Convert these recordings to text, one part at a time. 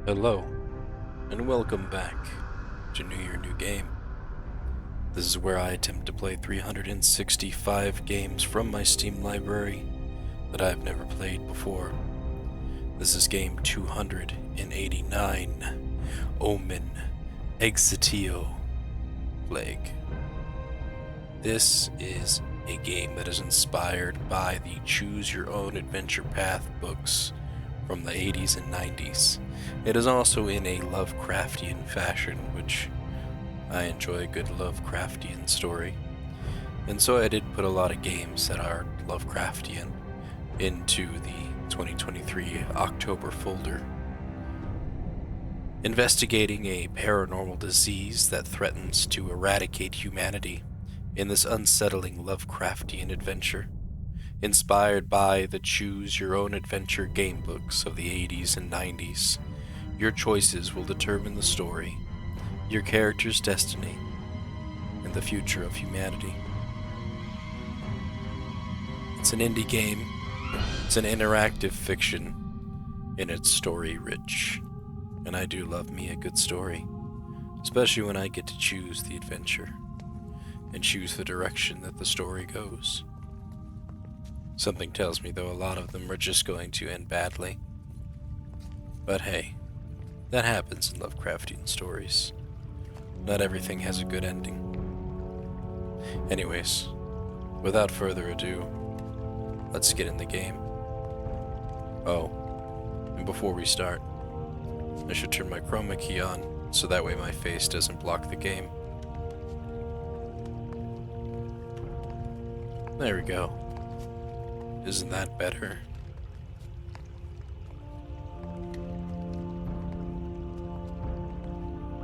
Hello, and welcome back to New Year, New Game. This is where I attempt to play 365 games from my Steam library that I've never played before. This is game 289, Omen Exitio, Plague. This is a game that is inspired by the Choose Your Own Adventure Path books from the 80s and 90s. It is also in a Lovecraftian fashion, which I enjoy a good Lovecraftian story. And so I did put a lot of games that are Lovecraftian into the 2023 October folder. Investigating a paranormal disease that threatens to eradicate humanity in this unsettling Lovecraftian adventure. Inspired by the Choose Your Own Adventure game books of the 80s and 90s, your choices will determine the story, your character's destiny, and the future of humanity. It's an indie game. It's an interactive fiction, and it's story-rich. And I do love me a good story, especially when I get to choose the adventure and choose the direction that the story goes. Something tells me, though, a lot of them are just going to end badly. But hey, that happens in Lovecraftian stories. Not everything has a good ending. Anyways, without further ado, let's get in the game. Oh, and before we start, I should turn my chroma key on, so that way my face doesn't block the game. There we go. Isn't that better?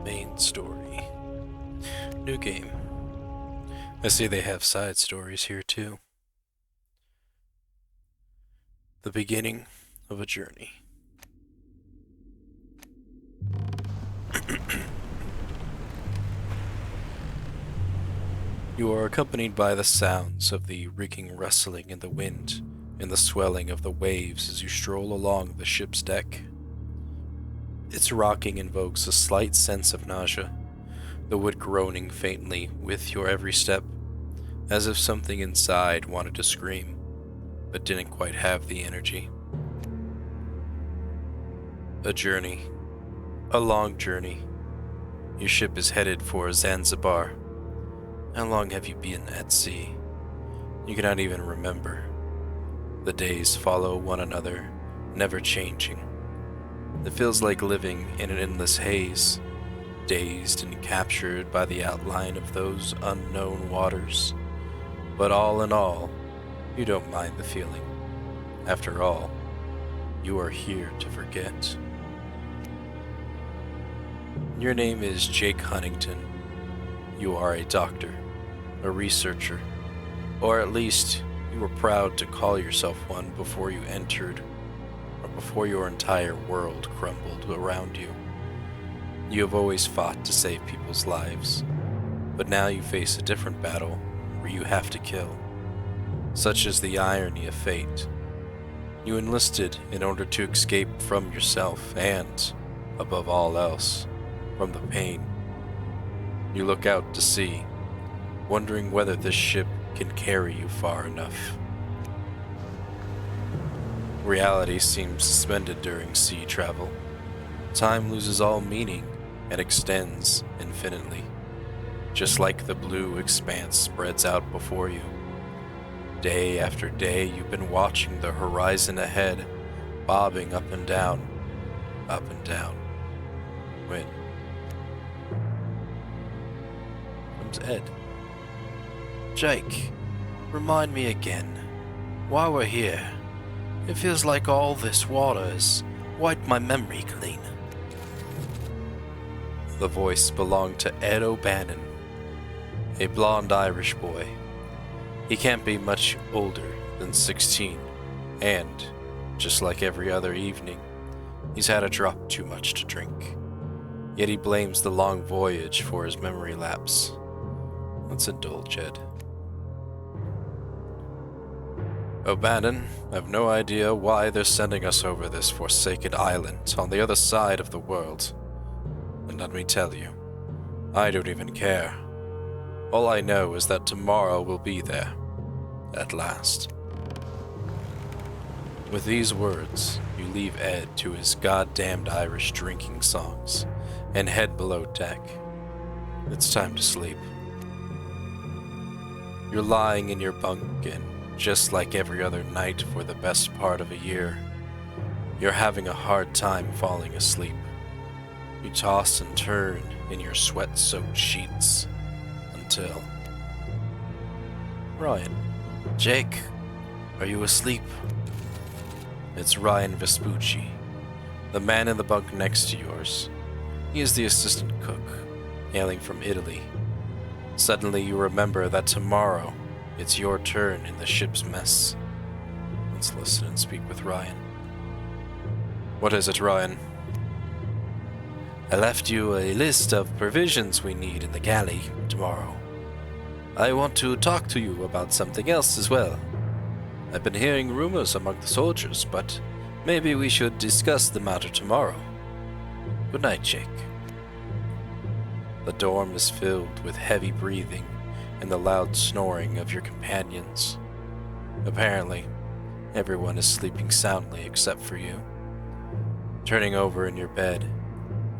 Main story. New game. I see they have side stories here too. The beginning of a journey. You are accompanied by the sounds of the rigging rustling in the wind and the swelling of the waves as you stroll along the ship's deck. Its rocking invokes a slight sense of nausea, the wood groaning faintly with your every step, as if something inside wanted to scream, but didn't quite have the energy. A journey. A long journey. Your ship is headed for Zanzibar. How long have you been at sea? You cannot even remember. The days follow one another, never changing. It feels like living in an endless haze, dazed and captured by the outline of those unknown waters. But all in all, you don't mind the feeling. After all, you are here to forget. Your name is Jake Huntington. You are a doctor, a researcher, or at least you were proud to call yourself one before you entered, or before your entire world crumbled around you. You have always fought to save people's lives, but now you face a different battle where you have to kill. Such is the irony of fate. You enlisted in order to escape from yourself and, above all else, from the pain. You look out to sea, wondering whether this ship can carry you far enough. Reality seems suspended during sea travel. Time loses all meaning and extends infinitely, just like the blue expanse spreads out before you. Day after day, you've been watching the horizon ahead, bobbing up and down, when comes Ed. Jake, remind me again, why we're here. It feels like all this water has wiped my memory clean. The voice belonged to Ed O'Bannon, a blonde Irish boy. He can't be much older than 16, and, just like every other evening, he's had a drop too much to drink. Yet he blames the long voyage for his memory lapse. Let's indulge, Ed. O'Bannon, I've no idea why they're sending us over this forsaken island on the other side of the world. And let me tell you, I don't even care. All I know is that tomorrow we'll be there. At last. With these words, you leave Ed to his goddamned Irish drinking songs and head below deck. It's time to sleep. You're lying in your bunk, and just like every other night for the best part of a year, you're having a hard time falling asleep. You toss and turn in your sweat-soaked sheets until... Ryan. Jake, are you asleep? It's Ryan Vespucci, the man in the bunk next to yours. He is the assistant cook, hailing from Italy. Suddenly you remember that tomorrow it's your turn in the ship's mess. Let's listen and speak with Ryan. What is it, Ryan? I left you a list of provisions we need in the galley tomorrow. I want to talk to you about something else as well. I've been hearing rumors among the soldiers, but maybe we should discuss the matter tomorrow. Good night, Jake. The dorm is filled with heavy breathing and the loud snoring of your companions. Apparently, everyone is sleeping soundly except for you. Turning over in your bed,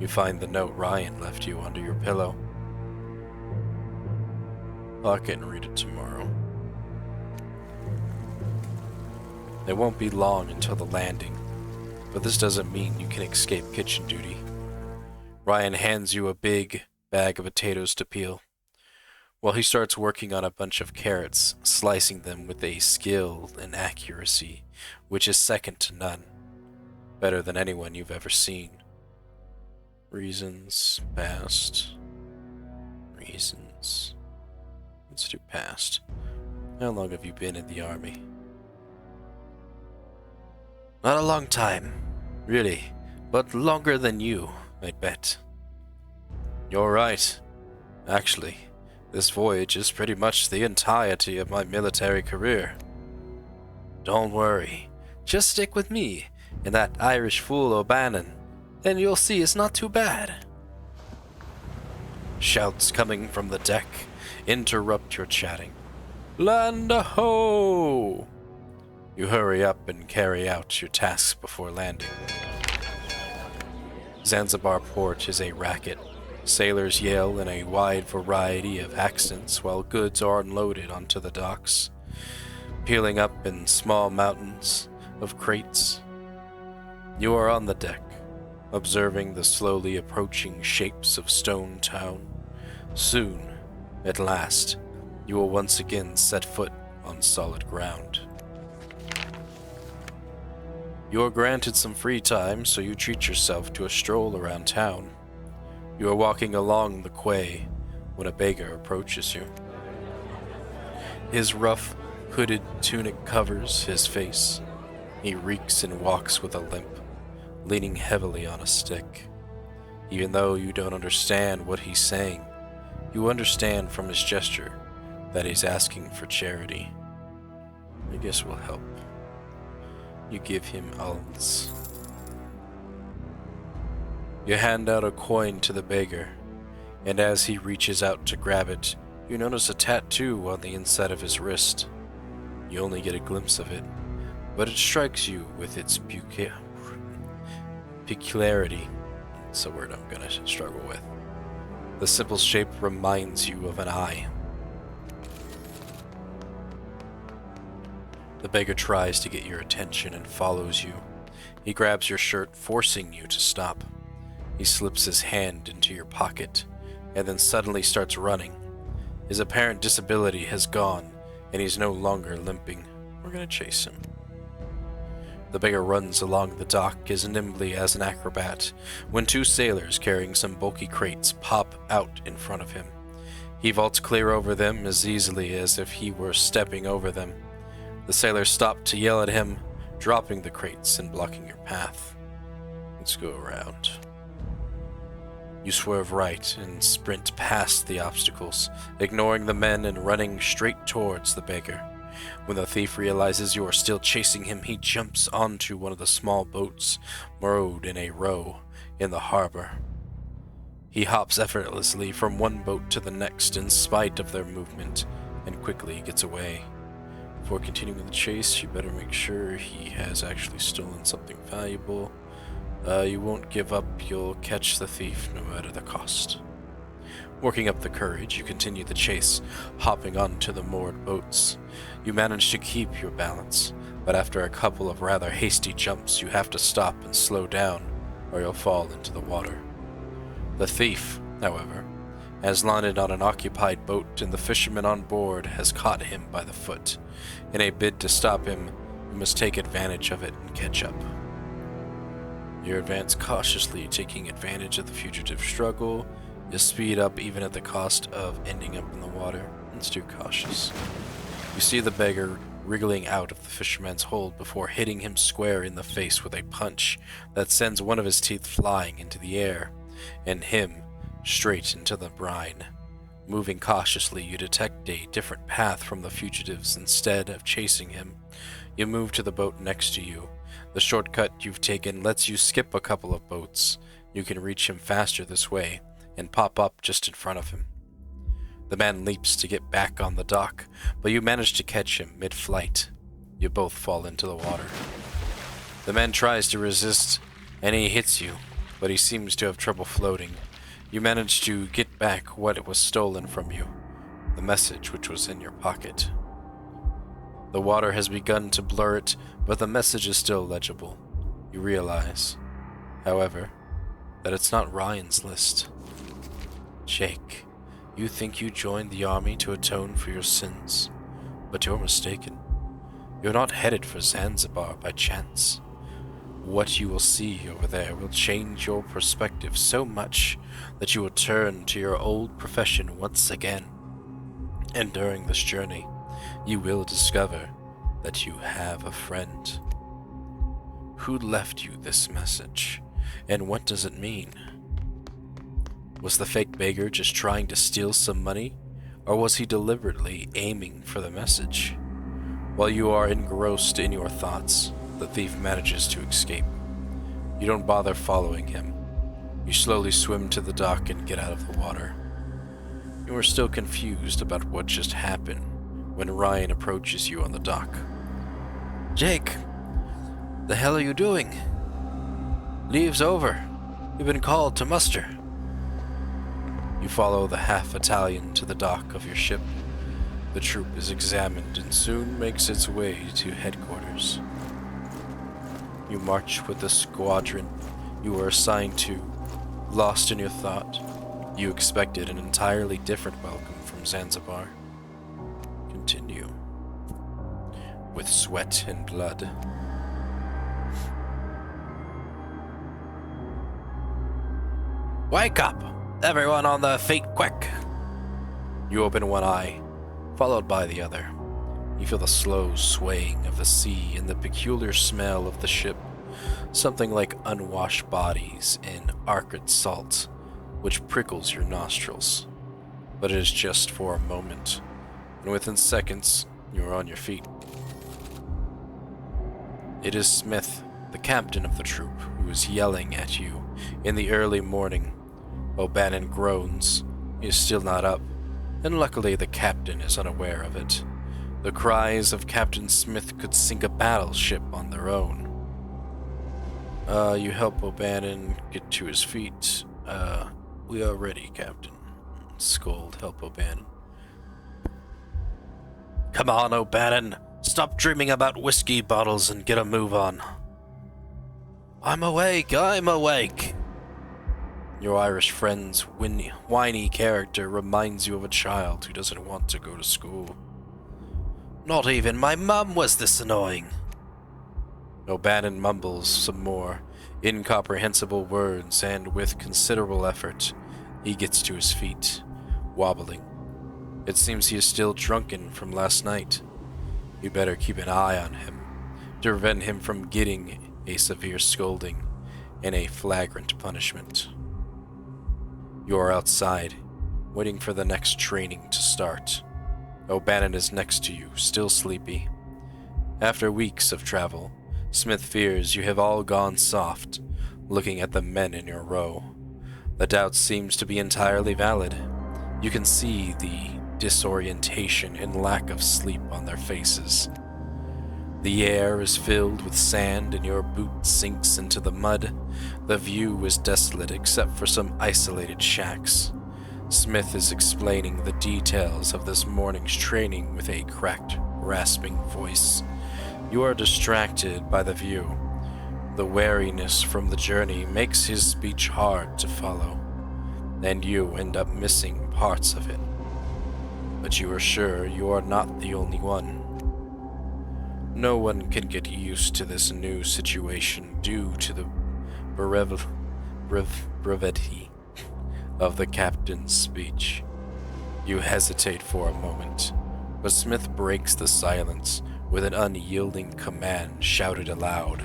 you find the note Ryan left you under your pillow. Lock it and read it tomorrow. It won't be long until the landing, but this doesn't mean you can escape kitchen duty. Ryan hands you a big bag of potatoes to peel, while he starts working on a bunch of carrots, slicing them with a skill and accuracy which is second to none, better than anyone you've ever seen. Reasons, past, reasons. Let's do past. How long have you been in the army? Not a long time, really, but longer than you, I'd bet. You're right. Actually, this voyage is pretty much the entirety of my military career. Don't worry, just stick with me and that Irish fool O'Bannon, and you'll see it's not too bad. Shouts coming from the deck interrupt your chatting. Land ho! You hurry up and carry out your tasks before landing. Zanzibar port is a racket. Sailors yell in a wide variety of accents while goods are unloaded onto the docks, peeling up in small mountains of crates. You are on the deck, observing the slowly approaching shapes of Stone Town. Soon, at last, you will once again set foot on solid ground. You are granted some free time, so you treat yourself to a stroll around town. You are walking along the quay when a beggar approaches you. His rough, hooded tunic covers his face. He reeks and walks with a limp, leaning heavily on a stick. Even though you don't understand what he's saying, you understand from his gesture that he's asking for charity. I guess we'll help. You give him alms. You hand out a coin to the beggar, and as he reaches out to grab it, you notice a tattoo on the inside of his wrist. You only get a glimpse of it, but it strikes you with its peculiarity. It's a word I'm gonna struggle with. The simple shape reminds you of an eye. The beggar tries to get your attention and follows you. He grabs your shirt, forcing you to stop. He slips his hand into your pocket, and then suddenly starts running. His apparent disability has gone, and he's no longer limping. We're gonna chase him. The beggar runs along the dock as nimbly as an acrobat, when two sailors carrying some bulky crates pop out in front of him. He vaults clear over them as easily as if he were stepping over them. The sailors stop to yell at him, dropping the crates and blocking your path. Let's go around. You swerve right and sprint past the obstacles, ignoring the men and running straight towards the beggar. When the thief realizes you are still chasing him, he jumps onto one of the small boats moored in a row in the harbor. He hops effortlessly from one boat to the next in spite of their movement, and quickly gets away. Before continuing the chase, you better make sure he has actually stolen something valuable. You won't give up, you'll catch the thief no matter the cost. Working up the courage, you continue the chase, hopping onto the moored boats. You manage to keep your balance, but after a couple of rather hasty jumps, you have to stop and slow down, or you'll fall into the water. The thief, however, has landed on an occupied boat, and the fisherman on board has caught him by the foot. In a bid to stop him, you must take advantage of it and catch up. You advance cautiously, taking advantage of the fugitive's struggle. You speed up even at the cost of ending up in the water. It's too cautious. You see the beggar wriggling out of the fisherman's hold before hitting him square in the face with a punch that sends one of his teeth flying into the air, and him straight into the brine. Moving cautiously, you detect a different path from the fugitives. Instead of chasing him, you move to the boat next to you. The shortcut you've taken lets you skip a couple of boats. You can reach him faster this way, and pop up just in front of him. The man leaps to get back on the dock, but you manage to catch him mid-flight. You both fall into the water. The man tries to resist, and he hits you, but he seems to have trouble floating. You manage to get back what was stolen from you, the message which was in your pocket. The water has begun to blur it, but the message is still legible. You realize, however, that it's not Ryan's list. Jake, you think you joined the army to atone for your sins, but you're mistaken. You're not headed for Zanzibar by chance. What you will see over there will change your perspective so much that you will turn to your old profession once again. And during this journey, you will discover that you have a friend. Who left you this message, and what does it mean? Was the fake beggar just trying to steal some money, or was he deliberately aiming for the message? While you are engrossed in your thoughts, the thief manages to escape. You don't bother following him. You slowly swim to the dock and get out of the water. You are still confused about what just happened when Ryan approaches you on the dock. Jake, the hell are you doing? Leave's over. You've been called to muster. You follow the half-Italian to the dock of your ship. The troop is examined and soon makes its way to headquarters. You march with the squadron you were assigned to. Lost in your thought, you expected an entirely different welcome from Zanzibar. Continue. With sweat and blood. Wake up! Everyone on their feet, quick! You open one eye, followed by the other. You feel the slow swaying of the sea and the peculiar smell of the ship, something like unwashed bodies in acrid salt, which prickles your nostrils. But it is just for a moment, and within seconds, you are on your feet. It is Smith, the captain of the troop, who is yelling at you in the early morning. O'Bannon groans. He is still not up, and luckily the captain is unaware of it. The cries of Captain Smith could sink a battleship on their own. You help O'Bannon get to his feet. We are ready, Captain. Scold, help O'Bannon. Come on, O'Bannon. Stop dreaming about whiskey bottles and get a move on. I'm awake, I'm awake. Your Irish friend's whiny character reminds you of a child who doesn't want to go to school. Not even my mum was this annoying. O'Bannon mumbles some more incomprehensible words, and with considerable effort, he gets to his feet, wobbling. It seems he is still drunken from last night. You better keep an eye on him to prevent him from getting a severe scolding and a flagrant punishment. You are outside, waiting for the next training to start. O'Bannon is next to you, still sleepy. After weeks of travel, Smith fears you have all gone soft, looking at the men in your row. The doubt seems to be entirely valid. You can see the disorientation and lack of sleep on their faces. The air is filled with sand and your boot sinks into the mud. The view is desolate except for some isolated shacks. Smith is explaining the details of this morning's training with a cracked, rasping voice. You are distracted by the view. The weariness from the journey makes his speech hard to follow, and you end up missing parts of it. But you are sure you are not the only one. No one can get used to this new situation due to the brevity of the captain's speech. You hesitate for a moment, but Smith breaks the silence with an unyielding command shouted aloud.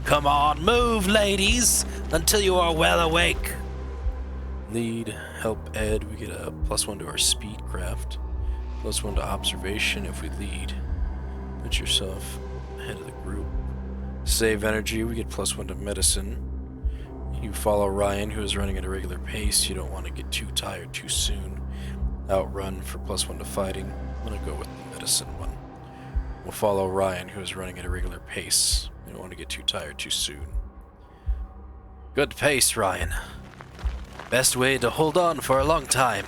"Come on, move, ladies, until you are well awake." Lead, help Ed, we get a +1 to our speedcraft, +1 to observation if we lead. Put yourself ahead of the group. Save energy, we get +1 to medicine. You follow Ryan, who is running at a regular pace. You don't want to get too tired too soon. Outrun for +1 to fighting. I'm going to go with the medicine one. We'll follow Ryan, who is running at a regular pace. You don't want to get too tired too soon. Good pace, Ryan. Best way to hold on for a long time.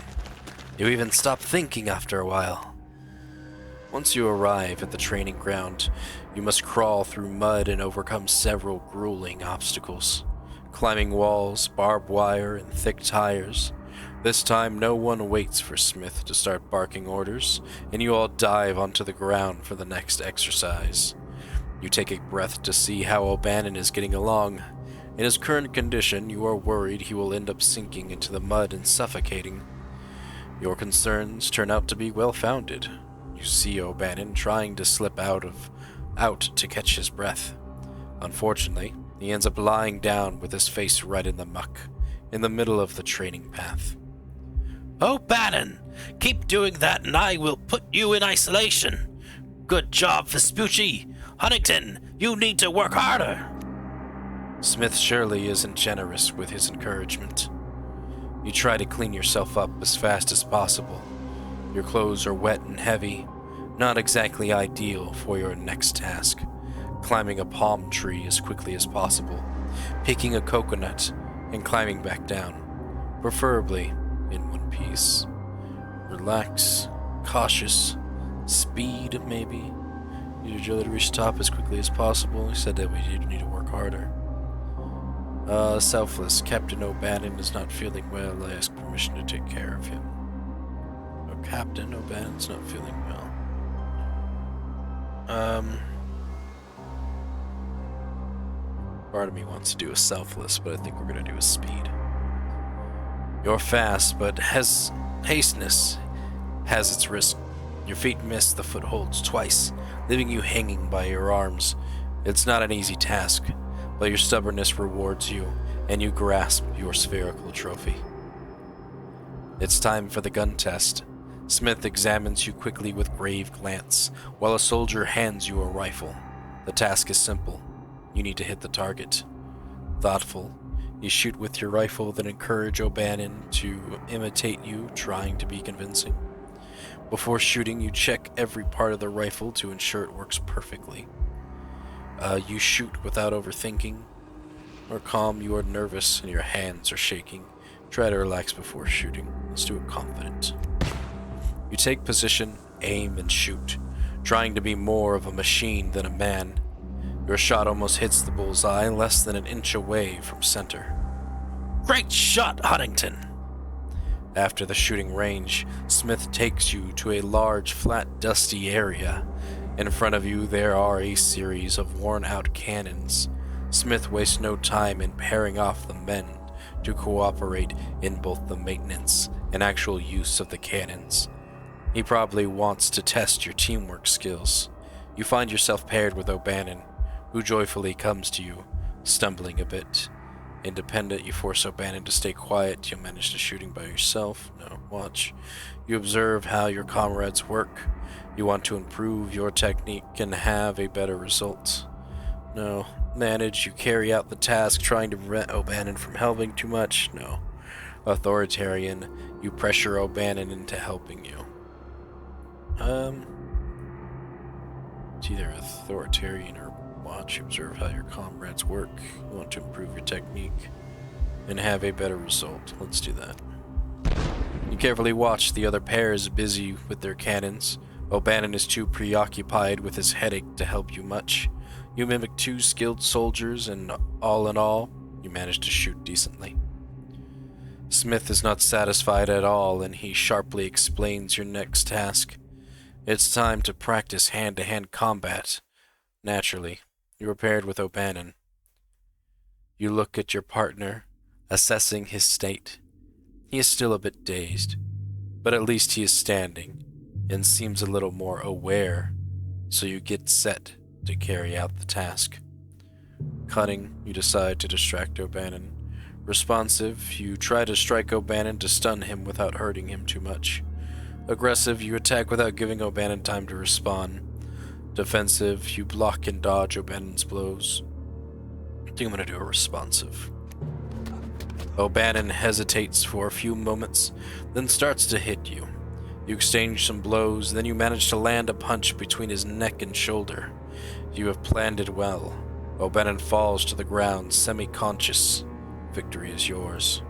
You even stop thinking after a while. Once you arrive at the training ground, you must crawl through mud and overcome several grueling obstacles. Climbing walls, barbed wire, and thick tires. This time, no one waits for Smith to start barking orders, and you all dive onto the ground for the next exercise. You take a breath to see how O'Bannon is getting along. In his current condition, you are worried he will end up sinking into the mud and suffocating. Your concerns turn out to be well-founded. You see O'Bannon trying to slip out to catch his breath. Unfortunately, he ends up lying down with his face right in the muck, in the middle of the training path. "O'Bannon, keep doing that and I will put you in isolation. Good job, Vespucci. Huntington, you need to work harder." Smith surely isn't generous with his encouragement. You try to clean yourself up as fast as possible. Your clothes are wet and heavy, not exactly ideal for your next task. Climbing a palm tree as quickly as possible, picking a coconut, and climbing back down, preferably in one piece. Relax, cautious, speed maybe. Use your agility to reach the top as quickly as possible. He said that we need to work harder. Selfless. Captain O'Bannon is not feeling well. I ask permission to take care of him. Oh, Captain O'Bannon's not feeling well. Part of me wants to do a selfless, but I think we're going to do a speed. You're fast, but hasteness has its risk. Your feet miss the footholds twice, leaving you hanging by your arms. It's not an easy task, but your stubbornness rewards you, and you grasp your spherical trophy. It's time for the gun test. Smith examines you quickly with grave glance, while a soldier hands you a rifle. The task is simple. You need to hit the target. Thoughtful, you shoot with your rifle, then encourage O'Bannon to imitate you, trying to be convincing. Before shooting, you check every part of the rifle to ensure it works perfectly. You shoot without overthinking. Or calm, you are nervous and your hands are shaking. Try to relax before shooting. Let's do it confident. You take position, aim, and shoot, trying to be more of a machine than a man. Your shot almost hits the bullseye, less than an inch away from center. Great shot, Huntington! After the shooting range, Smith takes you to a large, flat, dusty area. In front of you, there are a series of worn-out cannons. Smith wastes no time in pairing off the men to cooperate in both the maintenance and actual use of the cannons. He probably wants to test your teamwork skills. You find yourself paired with O'Bannon, who joyfully comes to you, stumbling a bit. Independent, you force O'Bannon to stay quiet. You manage the shooting by yourself. No, watch. You observe how your comrades work. You want to improve your technique and have a better result. No, manage. You carry out the task trying to prevent O'Bannon from helping too much. No. Authoritarian, you pressure O'Bannon into helping you. It's either authoritarian or watch. You observe how your comrades work. You want to improve your technique and have a better result. Let's do that. You carefully watch the other pairs busy with their cannons. O'Bannon is too preoccupied with his headache to help you much. You mimic 2 skilled soldiers, and all in all, you manage to shoot decently. Smith is not satisfied at all, and he sharply explains your next task. It's time to practice hand-to-hand combat. Naturally, you are paired with O'Bannon. You look at your partner, assessing his state. He is still a bit dazed, but at least he is standing, and seems a little more aware, so you get set to carry out the task. Cunning, you decide to distract O'Bannon. Responsive, you try to strike O'Bannon to stun him without hurting him too much. Aggressive, you attack without giving O'Bannon time to respond. Defensive, you block and dodge O'Bannon's blows. I think I'm gonna do a responsive. O'Bannon hesitates for a few moments, then starts to hit you. You exchange some blows, then you manage to land a punch between his neck and shoulder. You have planned it well. O'Bannon falls to the ground, semi-conscious. Victory is yours.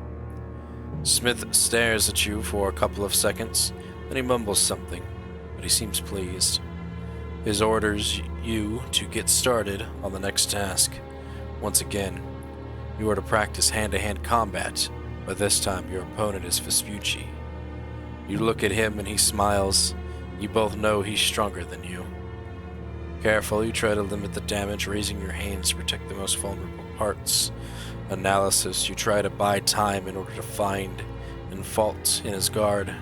Smith stares at you for a couple of seconds, then he mumbles something, but he seems pleased. His orders you to get started on the next task. Once again, you are to practice hand-to-hand combat, but this time your opponent is Vespucci. You look at him and he smiles. You both know he's stronger than you. Careful, you try to limit the damage, raising your hands to protect the most vulnerable parts. Analysis, you try to buy time in order to find and fault in his guard.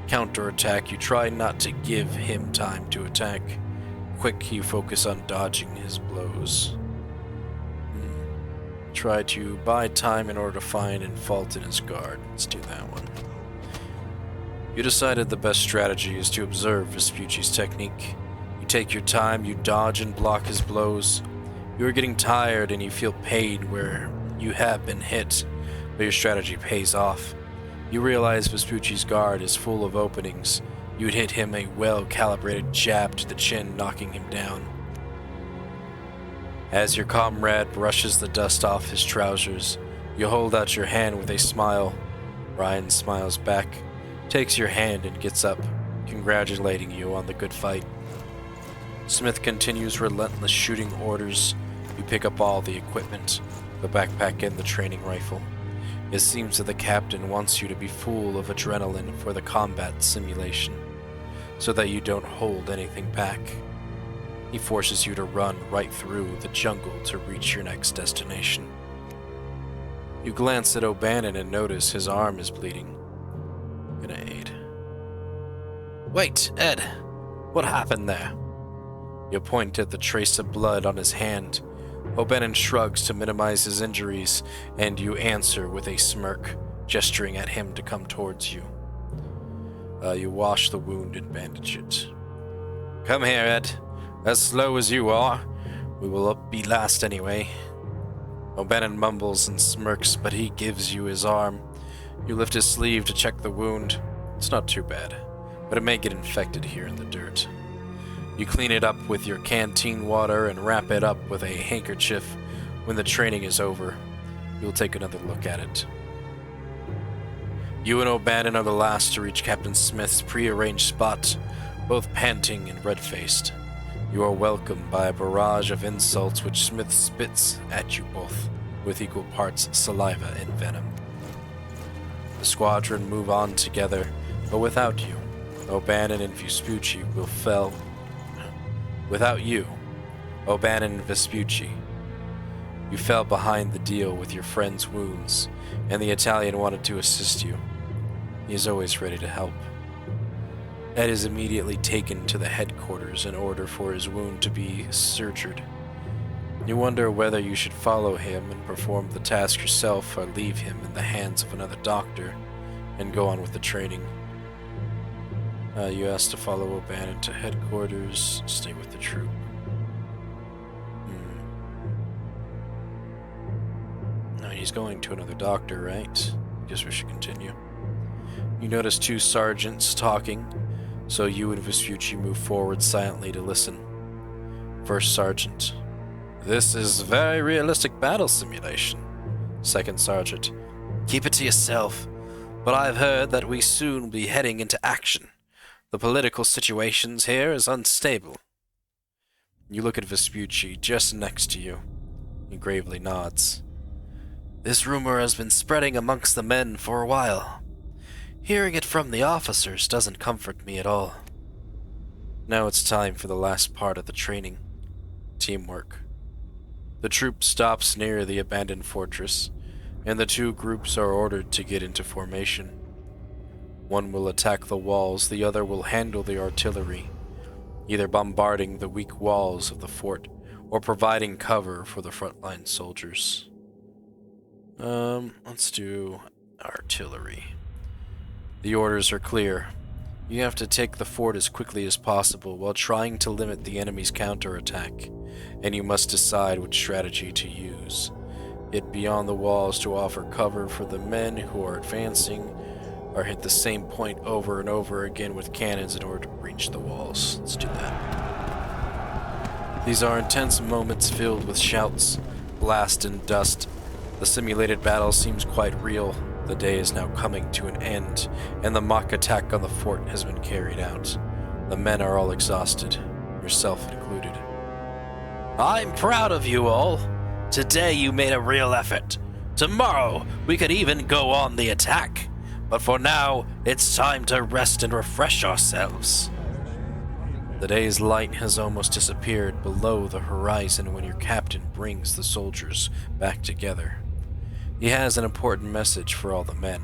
Counterattack, you try not to give him time to attack. Quick, you focus on dodging his blows. Try to buy time in order to find and fault in his guard. Let's do that one. You decided the best strategy is to observe Vespucci's technique. You take your time, you dodge and block his blows. You are getting tired and you feel pain where you have been hit, but your strategy pays off. You realize Vespucci's guard is full of openings. You'd hit him a well-calibrated jab to the chin, knocking him down. As your comrade brushes the dust off his trousers, you hold out your hand with a smile. Ryan smiles back, takes your hand and gets up, congratulating you on the good fight. Smith continues relentless shooting orders. You pick up all the equipment, the backpack and the training rifle. It seems that the captain wants you to be full of adrenaline for the combat simulation, so that you don't hold anything back. He forces you to run right through the jungle to reach your next destination. You glance at O'Bannon and notice his arm is bleeding. Gonna aid. Wait, Ed! What happened there? You point at the trace of blood on his hand. O'Bannon shrugs to minimize his injuries, and you answer with a smirk, gesturing at him to come towards you. You wash the wound and bandage it. Come here, Ed. As slow as you are, we will be last anyway. O'Bannon mumbles and smirks, but he gives you his arm. You lift his sleeve to check the wound. It's not too bad, but it may get infected here in the dirt. You clean it up with your canteen water and wrap it up with a handkerchief. When the training is over, you'll take another look at it. You and O'Bannon are the last to reach Captain Smith's pre-arranged spot, both panting and red-faced. You are welcomed by a barrage of insults which Smith spits at you both, with equal parts saliva and venom. The squadron move on together, but without you. O'Bannon and Vespucci will fell. Without you, O'Bannon and Vespucci. You fell behind the deal with your friend's wounds, and the Italian wanted to assist you. He is always ready to help. Ed is immediately taken to the headquarters in order for his wound to be sutured. You wonder whether you should follow him and perform the task yourself or leave him in the hands of another doctor and go on with the training. You ask to follow O'Bannon to headquarters, stay with the troop. No, he's going to another doctor, right? Guess we should continue. You notice two sergeants talking, so you and Vespucci move forward silently to listen. First sergeant: "This is very realistic battle simulation." Second sergeant: "Keep it to yourself, but I've heard that we soon will be heading into action. The political situation here is unstable." You look at Vespucci, just next to you. He gravely nods. "This rumor has been spreading amongst the men for a while. Hearing it from the officers doesn't comfort me at all." Now it's time for the last part of the training. Teamwork. The troop stops near the abandoned fortress, and the two groups are ordered to get into formation. One will attack the walls, the other will handle the artillery, either bombarding the weak walls of the fort or providing cover for the frontline soldiers. Let's do artillery. The orders are clear. You have to take the fort as quickly as possible while trying to limit the enemy's counterattack, and you must decide which strategy to use. Hit beyond the walls to offer cover for the men who are advancing, or hit the same point over and over again with cannons in order to breach the walls. Let's do that. These are intense moments filled with shouts, blast, and dust. The simulated battle seems quite real. The day is now coming to an end, and the mock attack on the fort has been carried out. The men are all exhausted, yourself included. "I'm proud of you all. Today you made a real effort. Tomorrow we could even go on the attack. But for now, it's time to rest and refresh ourselves." The day's light has almost disappeared below the horizon when your captain brings the soldiers back together. He has an important message for all the men.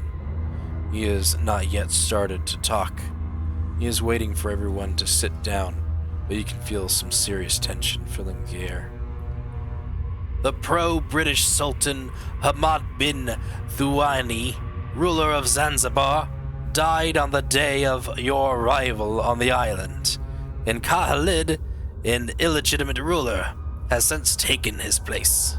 He has not yet started to talk. He is waiting for everyone to sit down, but you can feel some serious tension filling the air. "The pro-British Sultan Hamad bin Thuwaini, ruler of Zanzibar, died on the day of your arrival on the island, and Khalid, an illegitimate ruler, has since taken his place.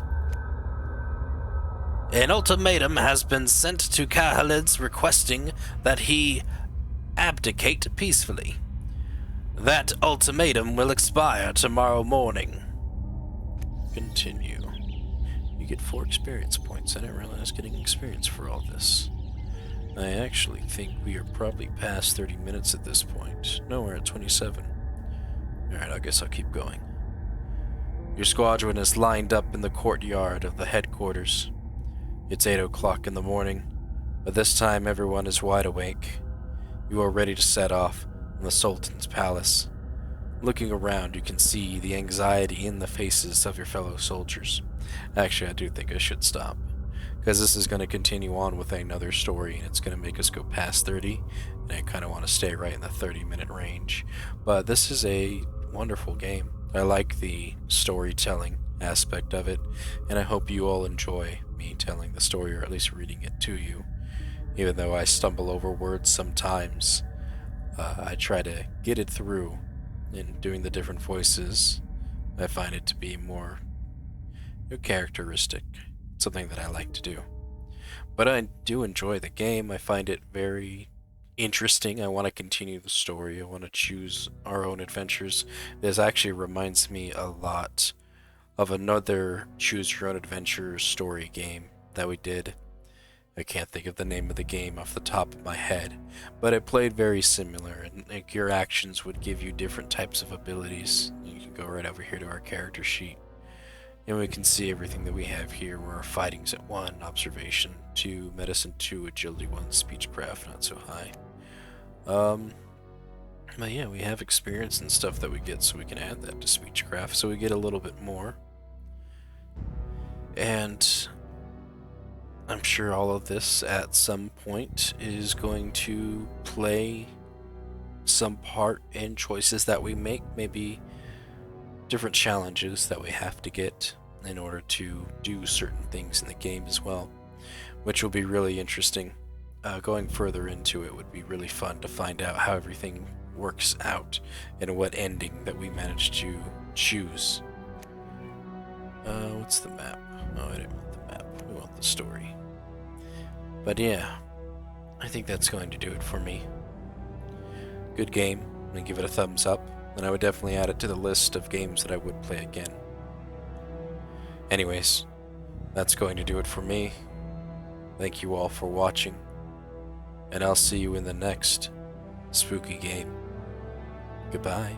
An ultimatum has been sent to Khalid requesting that he abdicate peacefully. That ultimatum will expire tomorrow morning." Continue. You get 4 experience points. I didn't realize getting experience for all this. I actually think we are probably past 30 minutes at this point. No, we're at 27. Alright, I guess I'll keep going. Your squadron is lined up in the courtyard of the headquarters. It's 8 o'clock in the morning, but this time everyone is wide awake. You are ready to set off in the Sultan's palace. Looking around, you can see the anxiety in the faces of your fellow soldiers. Actually, I do think I should stop, because this is going to continue on with another story, and it's going to make us go past 30, and I kind of want to stay right in the 30-minute range. But this is a wonderful game. I like the storytelling aspect of it, and I hope you all enjoy me telling the story, or at least reading it to you. Even though I stumble over words sometimes, I try to get it through. In doing the different voices, I find it to be more characteristic, something that I like to do. But I do enjoy the game. I find it very interesting. I want to continue the story. I want to choose our own adventures. This actually reminds me a lot of another choose your own adventure story game that we did. I can't think of the name of the game off the top of my head, but it played very similar, and like, your actions would give you different types of abilities. You can go right over here to our character sheet, and we can see everything that we have here, where our fighting's at 1, observation 2, medicine 2, agility 1, speechcraft not so high. But yeah, we have experience and stuff that we get, so we can add that to speechcraft, so we get a little bit more. And I'm sure all of this at some point is going to play some part in choices that we make, maybe different challenges that we have to get, in order to do certain things in the game as well, which will be really interesting. Going further into it would be really fun to find out how everything works out and what ending that we managed to choose. What's the map? Oh, I didn't want the map. We want the story. But yeah, I think that's going to do it for me. Good game. I'm going to give it a thumbs up, and I would definitely add it to the list of games that I would play again. Anyways, that's going to do it for me. Thank you all for watching, and I'll see you in the next spooky game. Goodbye.